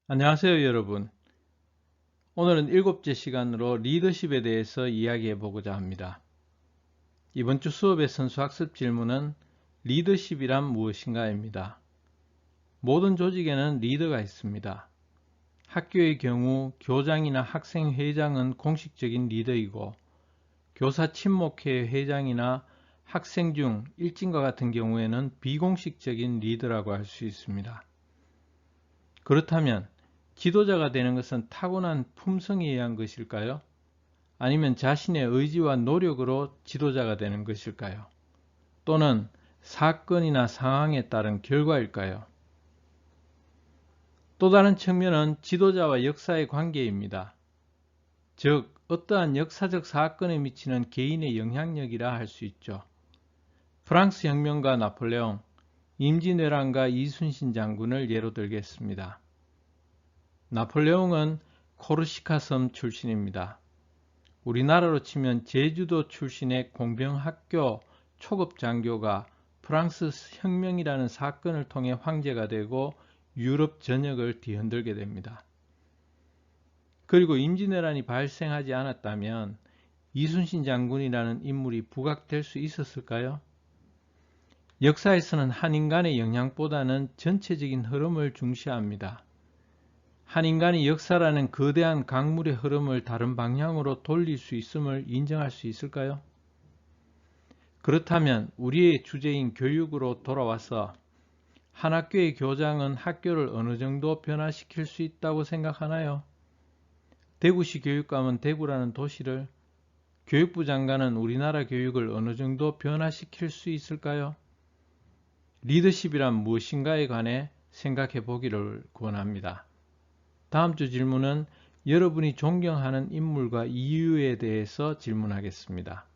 안녕하세요, 여러분. 오늘은 7째 시간으로 리더십에 대해서 이야기해 보고자 합니다. 이번 주 수업의 선수 학습 질문은 리더십이란 무엇인가입니다. 모든 조직에는 리더가 있습니다. 학교의 경우 교장이나 학생회장은 공식적인 리더이고, 교사 친목회 회장이나 학생 중 일진과 같은 경우에는 비공식적인 리더라고 할 수 있습니다. 그렇다면 지도자가 되는 것은 타고난 품성에 의한 것일까요? 아니면 자신의 의지와 노력으로 지도자가 되는 것일까요? 또는 사건이나 상황에 따른 결과일까요? 또 다른 측면은 지도자와 역사의 관계입니다. 즉, 어떠한 역사적 사건에 미치는 개인의 영향력이라 할 수 있죠. 프랑스 혁명가 나폴레옹, 임진왜란과 이순신 장군을 예로 들겠습니다. 나폴레옹은 코르시카 섬 출신입니다. 우리나라로 치면 제주도 출신의 공병학교 초급 장교가 프랑스 혁명이라는 사건을 통해 황제가 되고 유럽 전역을 뒤흔들게 됩니다. 그리고 임진왜란이 발생하지 않았다면 이순신 장군이라는 인물이 부각될 수 있었을까요? 역사에서는 한 인간의 영향보다는 전체적인 흐름을 중시합니다. 한 인간이 역사라는 거대한 강물의 흐름을 다른 방향으로 돌릴 수 있음을 인정할 수 있을까요? 그렇다면 우리의 주제인 교육으로 돌아와서 한 학교의 교장은 학교를 어느 정도 변화시킬 수 있다고 생각하나요? 대구시 교육감은 대구라는 도시를, 교육부 장관은 우리나라 교육을 어느 정도 변화시킬 수 있을까요? 리더십이란 무엇인가에 관해 생각해 보기를 권합니다. 다음 주 질문은 여러분이 존경하는 인물과 이유에 대해서 질문하겠습니다.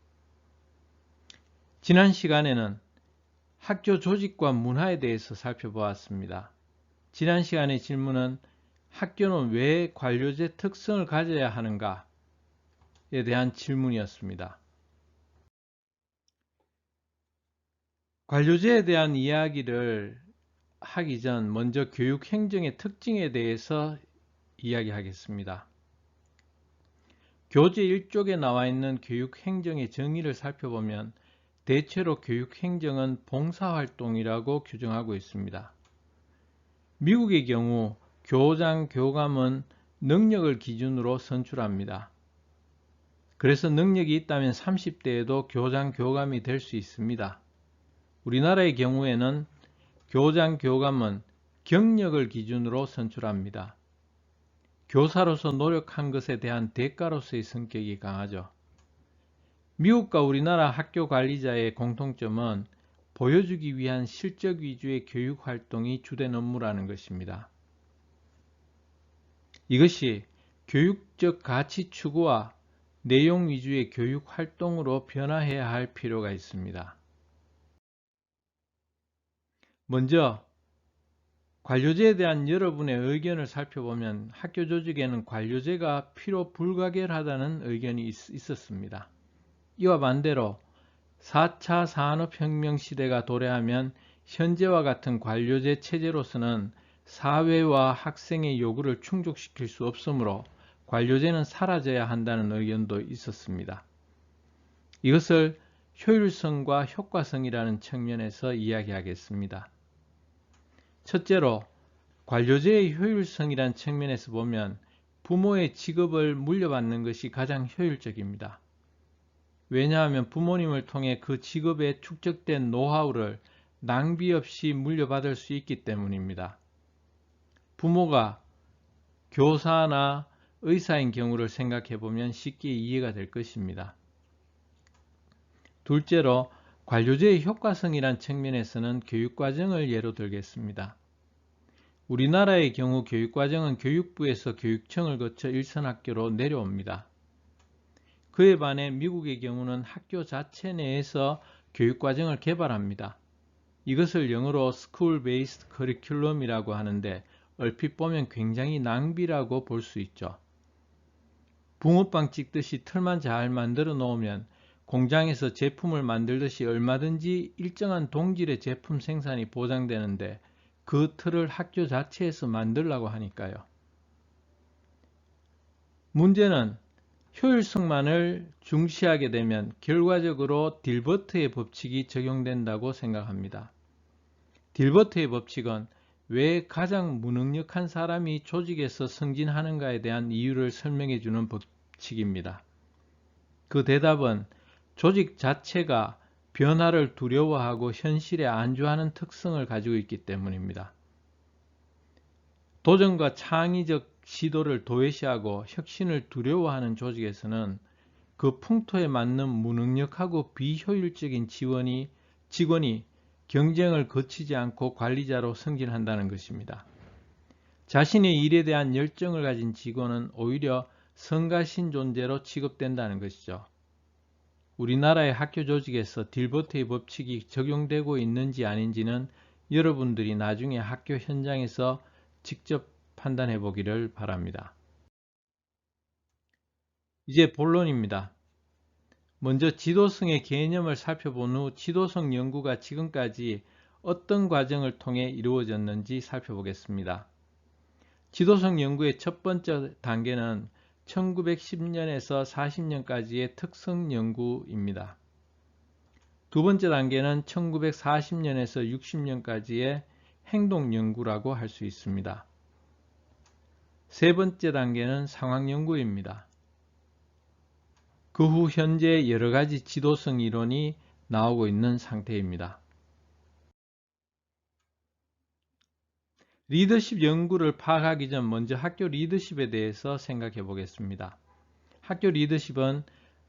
지난 시간에는 학교 조직과 문화에 대해서 살펴보았습니다. 지난 시간의 질문은 학교는 왜 관료제 특성을 가져야 하는가에 대한 질문이었습니다. 관료제에 대한 이야기를 하기 전 먼저 교육 행정의 특징에 대해서 이야기하겠습니다. 교재 1쪽에 나와 있는 교육 행정의 정의를 살펴보면 대체로 교육 행정은 봉사활동이라고 규정하고 있습니다. 미국의 경우 교장, 교감은 능력을 기준으로 선출합니다. 그래서 능력이 있다면 30대에도 교장, 교감이 될 수 있습니다. 우리나라의 경우에는 교장, 교감은 경력을 기준으로 선출합니다. 교사로서 노력한 것에 대한 대가로서의 성격이 강하죠. 미국과 우리나라 학교 관리자의 공통점은 보여주기 위한 실적 위주의 교육 활동이 주된 업무라는 것입니다. 이것이 교육적 가치 추구와 내용 위주의 교육 활동으로 변화해야 할 필요가 있습니다. 먼저 관료제에 대한 여러분의 의견을 살펴보면 학교 조직에는 관료제가 필요 불가결하다는 의견이 있었습니다. 이와 반대로 4차 산업혁명 시대가 도래하면 현재와 같은 관료제 체제로서는 사회와 학생의 요구를 충족시킬 수 없으므로 관료제는 사라져야 한다는 의견도 있었습니다. 이것을 효율성과 효과성이라는 측면에서 이야기하겠습니다. 첫째로 관료제의 효율성이란 측면에서 보면 부모의 직업을 물려받는 것이 가장 효율적입니다. 왜냐하면 부모님을 통해 그 직업에 축적된 노하우를 낭비 없이 물려받을 수 있기 때문입니다. 부모가 교사나 의사인 경우를 생각해 보면 쉽게 이해가 될 것입니다. 둘째로 관료제의 효과성이란 측면에서는 교육과정을 예로 들겠습니다. 우리나라의 경우 교육과정은 교육부에서 교육청을 거쳐 일선학교로 내려옵니다. 그에 반해 미국의 경우는 학교 자체 내에서 교육과정을 개발합니다. 이것을 영어로 School Based Curriculum이라고 하는데 얼핏 보면 굉장히 낭비라고 볼 수 있죠. 붕어빵 찍듯이 틀만 잘 만들어 놓으면 공장에서 제품을 만들듯이 얼마든지 일정한 동질의 제품 생산이 보장되는데 그 틀을 학교 자체에서 만들라고 하니까요. 문제는 효율성만을 중시하게 되면 결과적으로 딜버트의 법칙이 적용된다고 생각합니다. 딜버트의 법칙은 왜 가장 무능력한 사람이 조직에서 승진하는가에 대한 이유를 설명해 주는 법칙입니다. 그 대답은 조직 자체가 변화를 두려워하고 현실에 안주하는 특성을 가지고 있기 때문입니다. 도전과 창의적 시도를 도외시하고 혁신을 두려워하는 조직에서는 그 풍토에 맞는 무능력하고 비효율적인 직원이 경쟁을 거치지 않고 관리자로 승진한다는 것입니다. 자신의 일에 대한 열정을 가진 직원은 오히려 성가신 존재로 취급된다는 것이죠. 우리나라의 학교 조직에서 딜버트의 법칙이 적용되고 있는지 아닌지는 여러분들이 나중에 학교 현장에서 직접 판단해 보기를 바랍니다. 이제 본론입니다. 먼저 지도성의 개념을 살펴본 후 지도성 연구가 지금까지 어떤 과정을 통해 이루어졌는지 살펴보겠습니다. 지도성 연구의 첫 번째 단계는 1910년에서 40년까지의 특성 연구입니다. 두 번째 단계는 1940년에서 60년까지의 행동 연구라고 할 수 있습니다. 세 번째 단계는 상황 연구입니다. 그 후 현재 여러 가지 지도성 이론이 나오고 있는 상태입니다. 리더십 연구를 파악하기 전 먼저 학교 리더십에 대해서 생각해 보겠습니다. 학교 리더십은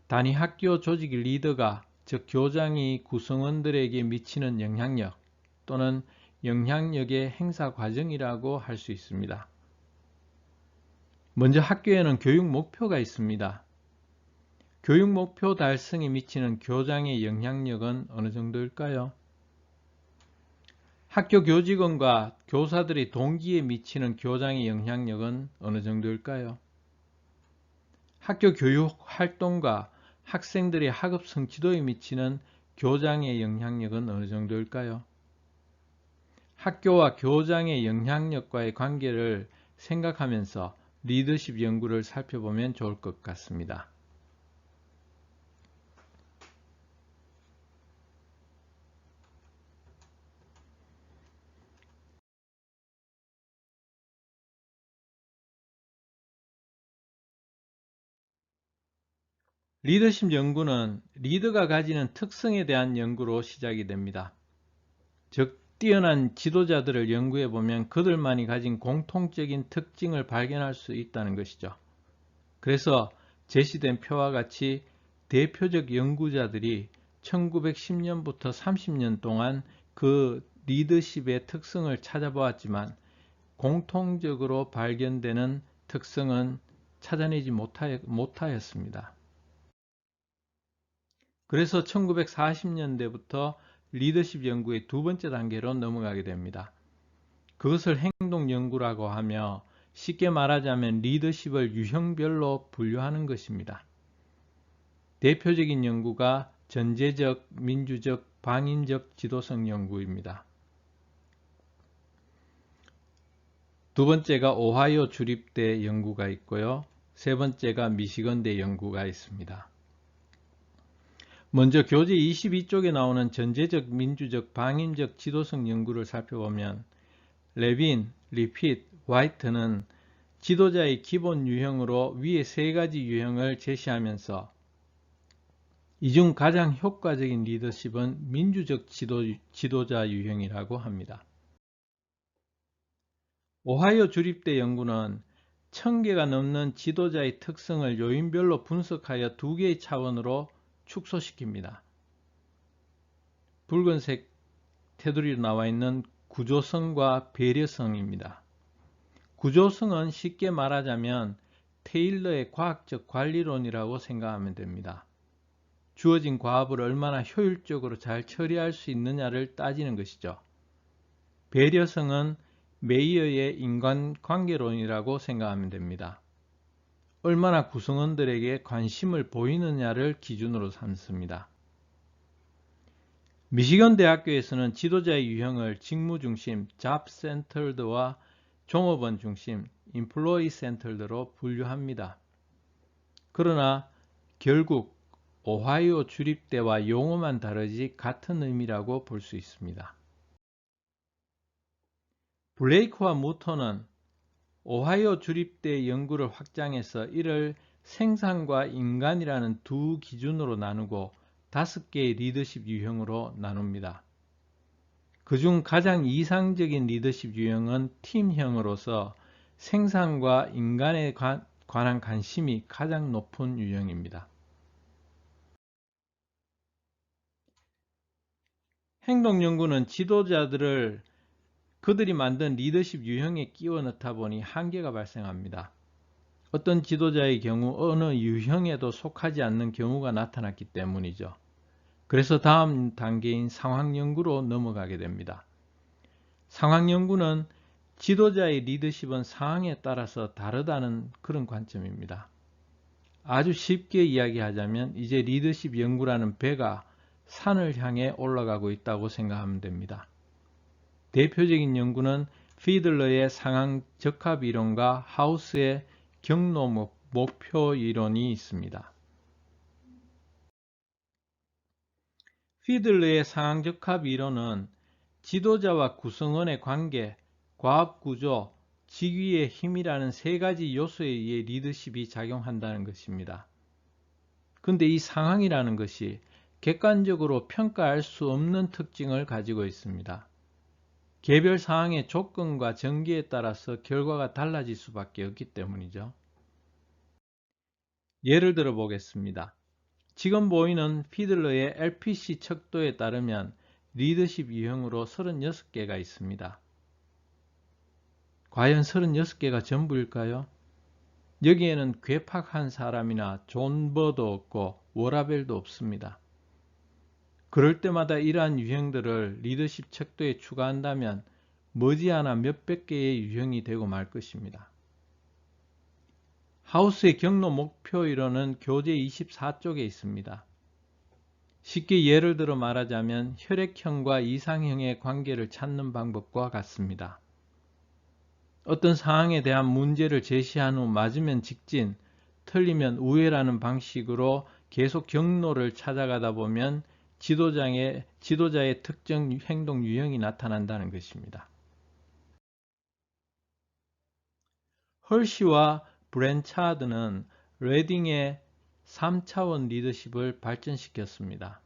단위 학교 조직 리더가, 즉 교장이 구성원들에게 미치는 영향력 또는 영향력의 행사 과정이라고 할 수 있습니다. 먼저 학교에는 교육 목표가 있습니다. 교육 목표 달성에 미치는 교장의 영향력은 어느 정도일까요? 학교 교직원과 교사들의 동기에 미치는 교장의 영향력은 어느 정도일까요? 학교 교육 활동과 학생들의 학업 성취도에 미치는 교장의 영향력은 어느 정도일까요? 학교와 교장의 영향력과의 관계를 생각하면서 리더십 연구를 살펴보면 좋을 것 같습니다. 리더십 연구는 리더가 가지는 특성에 대한 연구로 시작이 됩니다. 즉, 뛰어난 지도자들을 연구해 보면 그들만이 가진 공통적인 특징을 발견할 수 있다는 것이죠. 그래서 제시된 표와 같이 대표적 연구자들이 1910년부터 30년 동안 그 리더십의 특성을 찾아보았지만 공통적으로 발견되는 특성은 찾아내지 못하였습니다. 그래서 1940년대부터 리더십 연구의 두 번째 단계로 넘어가게 됩니다. 그것을 행동 연구라고 하며 쉽게 말하자면 리더십을 유형별로 분류하는 것입니다. 대표적인 연구가 전제적, 민주적, 방임적 지도성 연구입니다. 두 번째가 오하이오 주립대 연구가 있고요. 세 번째가 미시건대 연구가 있습니다. 먼저 교재 22쪽에 나오는 전제적, 민주적, 방임적 지도성 연구를 살펴보면 레빈, 리핏, 화이트는 지도자의 기본 유형으로 위에 세 가지 유형을 제시하면서 이 중 가장 효과적인 리더십은 민주적 지도자 유형이라고 합니다. 오하이오 주립대 연구는 1000개가 넘는 지도자의 특성을 요인별로 분석하여 두 개의 차원으로 축소시킵니다. 붉은색 테두리로 나와 있는 구조성과 배려성입니다. 구조성은 쉽게 말하자면 테일러의 과학적 관리론이라고 생각하면 됩니다. 주어진 과업을 얼마나 효율적으로 잘 처리할 수 있느냐를 따지는 것이죠. 배려성은 메이어의 인간관계론이라고 생각하면 됩니다. 얼마나 구성원들에게 관심을 보이느냐를 기준으로 삼습니다. 미시건 대학교에서는 지도자의 유형을 직무중심, 잡센터드와 종업원 중심, 인플로이 센터드로 분류합니다. 그러나 결국 오하이오 주립대와 용어만 다르지 같은 의미라고 볼 수 있습니다. 블레이크와 무터는 오하이오 주립대 연구를 확장해서 이를 생산과 인간이라는 두 기준으로 나누고 5개의 리더십 유형으로 나눕니다. 그중 가장 이상적인 리더십 유형은 팀형으로서 생산과 인간에 관한 관심이 가장 높은 유형입니다. 행동연구는 지도자들을 그들이 만든 리더십 유형에 끼워 넣다 보니 한계가 발생합니다. 어떤 지도자의 경우 어느 유형에도 속하지 않는 경우가 나타났기 때문이죠. 그래서 다음 단계인 상황연구로 넘어가게 됩니다. 상황연구는 지도자의 리더십은 상황에 따라서 다르다는 그런 관점입니다. 아주 쉽게 이야기하자면 이제 리더십 연구라는 배가 산을 향해 올라가고 있다고 생각하면 됩니다. 대표적인 연구는 피들러의 상황 적합 이론과 하우스의 경로 목표 이론이 있습니다. 피들러의 상황 적합 이론은 지도자와 구성원의 관계, 과업 구조, 직위의 힘이라는 세 가지 요소에 의해 리더십이 작용한다는 것입니다. 근데 이 상황이라는 것이 객관적으로 평가할 수 없는 특징을 가지고 있습니다. 개별 상황의 조건과 전개에 따라서 결과가 달라질 수밖에 없기 때문이죠. 예를 들어 보겠습니다. 지금 보이는 피들러의 LPC 척도에 따르면 리더십 유형으로 36개가 있습니다. 과연 36개가 전부일까요? 여기에는 괴팍한 사람이나 존버도 없고 워라벨도 없습니다. 그럴 때마다 이러한 유형들을 리더십 척도에 추가한다면 머지않아 몇백 개의 유형이 되고 말 것입니다. 하우스의 경로 목표 이론은 교재 24쪽에 있습니다. 쉽게 예를 들어 말하자면 혈액형과 이상형의 관계를 찾는 방법과 같습니다. 어떤 상황에 대한 문제를 제시한 후 맞으면 직진, 틀리면 우회라는 방식으로 계속 경로를 찾아가다 보면 지도자의 특정 행동 유형이 나타난다는 것입니다. 헐시와 브랜차드는 레딩의 3차원 리더십을 발전시켰습니다.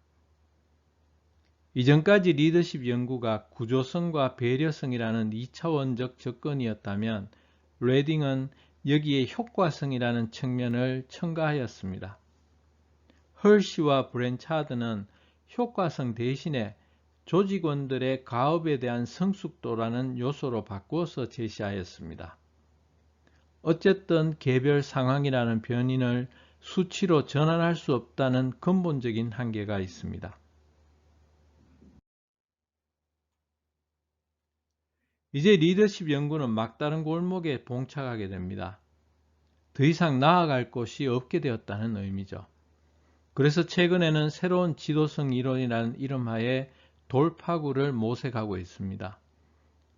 이전까지 리더십 연구가 구조성과 배려성이라는 2차원적 접근이었다면 레딩은 여기에 효과성이라는 측면을 첨가하였습니다. 헐시와 브랜차드는 효과성 대신에 조직원들의 가업에 대한 성숙도라는 요소로 바꾸어서 제시하였습니다. 어쨌든 개별 상황이라는 변인을 수치로 전환할 수 없다는 근본적인 한계가 있습니다. 이제 리더십 연구는 막다른 골목에 봉착하게 됩니다. 더 이상 나아갈 곳이 없게 되었다는 의미죠. 그래서 최근에는 새로운 지도성 이론이라는 이름하에 돌파구를 모색하고 있습니다.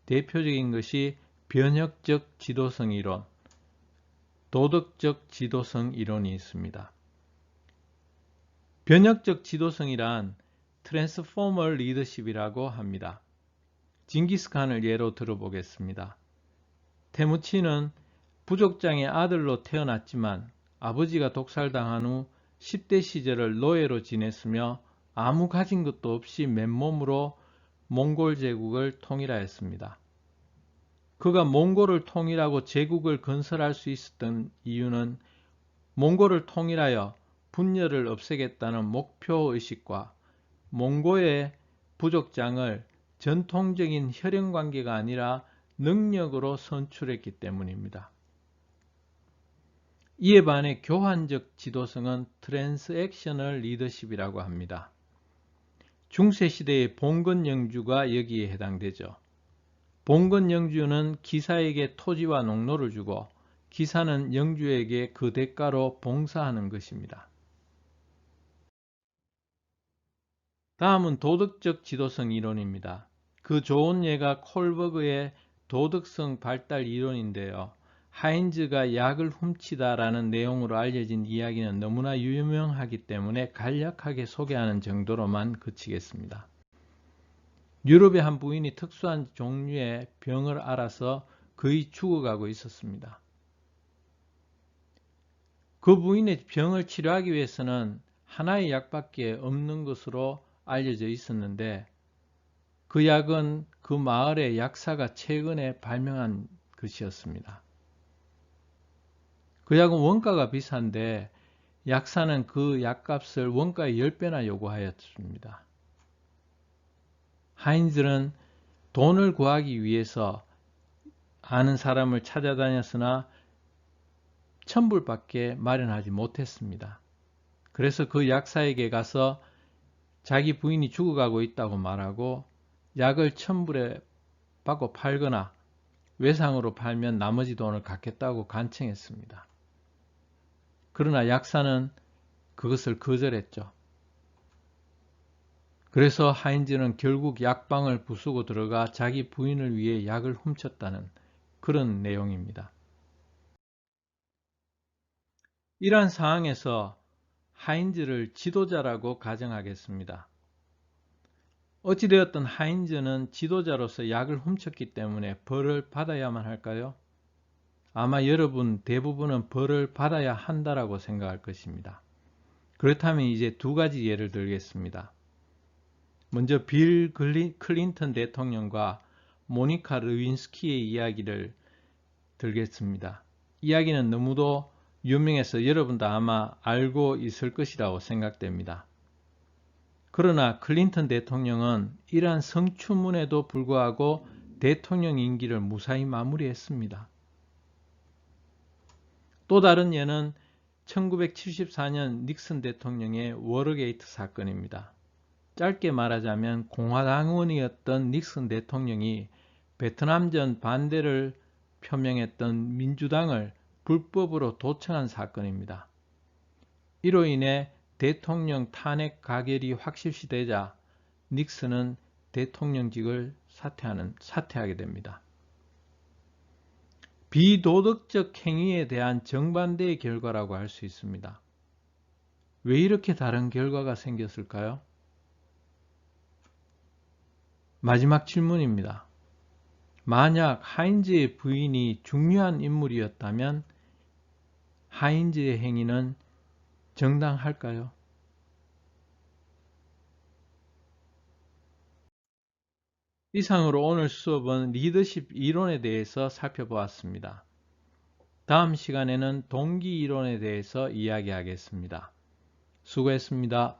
대표적인 것이 변혁적 지도성 이론, 도덕적 지도성 이론이 있습니다. 변혁적 지도성이란 트랜스포머 리더십이라고 합니다. 징기스칸을 예로 들어보겠습니다. 테무친은 부족장의 아들로 태어났지만 아버지가 독살당한 후 10대 시절을 노예로 지냈으며 아무 가진 것도 없이 맨몸으로 몽골 제국을 통일하였습니다. 그가 몽골을 통일하고 제국을 건설할 수 있었던 이유는 몽골을 통일하여 분열을 없애겠다는 목표의식과 몽골의 부족장을 전통적인 혈연관계가 아니라 능력으로 선출했기 때문입니다. 이에 반해 교환적 지도성은 트랜스액셔널 리더십이라고 합니다. 중세시대의 봉건영주가 여기에 해당되죠. 봉건영주는 기사에게 토지와 농로를 주고 기사는 영주에게 그 대가로 봉사하는 것입니다. 다음은 도덕적 지도성 이론입니다. 그 좋은 예가 콜버그의 도덕성 발달 이론인데요. 하인즈가 약을 훔치다라는 내용으로 알려진 이야기는 너무나 유명하기 때문에 간략하게 소개하는 정도로만 그치겠습니다. 유럽의 한 부인이 특수한 종류의 병을 앓아서 거의 죽어가고 있었습니다. 그 부인의 병을 치료하기 위해서는 하나의 약밖에 없는 것으로 알려져 있었는데 그 약은 그 마을의 약사가 최근에 발명한 것이었습니다. 그 약은 원가가 비싼데 약사는 그 약값을 원가의 10배나 요구하였습니다. 하인즈는 돈을 구하기 위해서 아는 사람을 찾아다녔으나 1000불밖에 마련하지 못했습니다. 그래서 그 약사에게 가서 자기 부인이 죽어가고 있다고 말하고 약을 1000불에 받고 팔거나 외상으로 팔면 나머지 돈을 갚겠다고 간청했습니다. 그러나 약사는 그것을 거절했죠. 그래서 하인즈는 결국 약방을 부수고 들어가 자기 부인을 위해 약을 훔쳤다는 그런 내용입니다. 이러한 상황에서 하인즈를 지도자라고 가정하겠습니다. 어찌되었든 하인즈는 지도자로서 약을 훔쳤기 때문에 벌을 받아야만 할까요? 아마 여러분 대부분은 벌을 받아야 한다라고 생각할 것입니다. 그렇다면 이제 두 가지 예를 들겠습니다. 먼저 빌 클린턴 대통령과 모니카 르윈스키의 이야기를 들겠습니다. 이야기는 너무도 유명해서 여러분도 아마 알고 있을 것이라고 생각됩니다. 그러나 클린턴 대통령은 이러한 성추문에도 불구하고 대통령 임기를 무사히 마무리했습니다. 또 다른 예는 1974년 닉슨 대통령의 워터게이트 사건입니다. 짧게 말하자면 공화당원이었던 닉슨 대통령이 베트남전 반대를 표명했던 민주당을 불법으로 도청한 사건입니다. 이로 인해 대통령 탄핵 가결이 확실시되자 닉슨은 대통령직을 사퇴하게 됩니다. 비도덕적 행위에 대한 정반대의 결과라고 할 수 있습니다. 왜 이렇게 다른 결과가 생겼을까요? 마지막 질문입니다. 만약 하인즈의 부인이 중요한 인물이었다면 하인즈의 행위는 정당할까요? 이상으로 오늘 수업은 리더십 이론에 대해서 살펴보았습니다. 다음 시간에는 동기 이론에 대해서 이야기하겠습니다. 수고했습니다.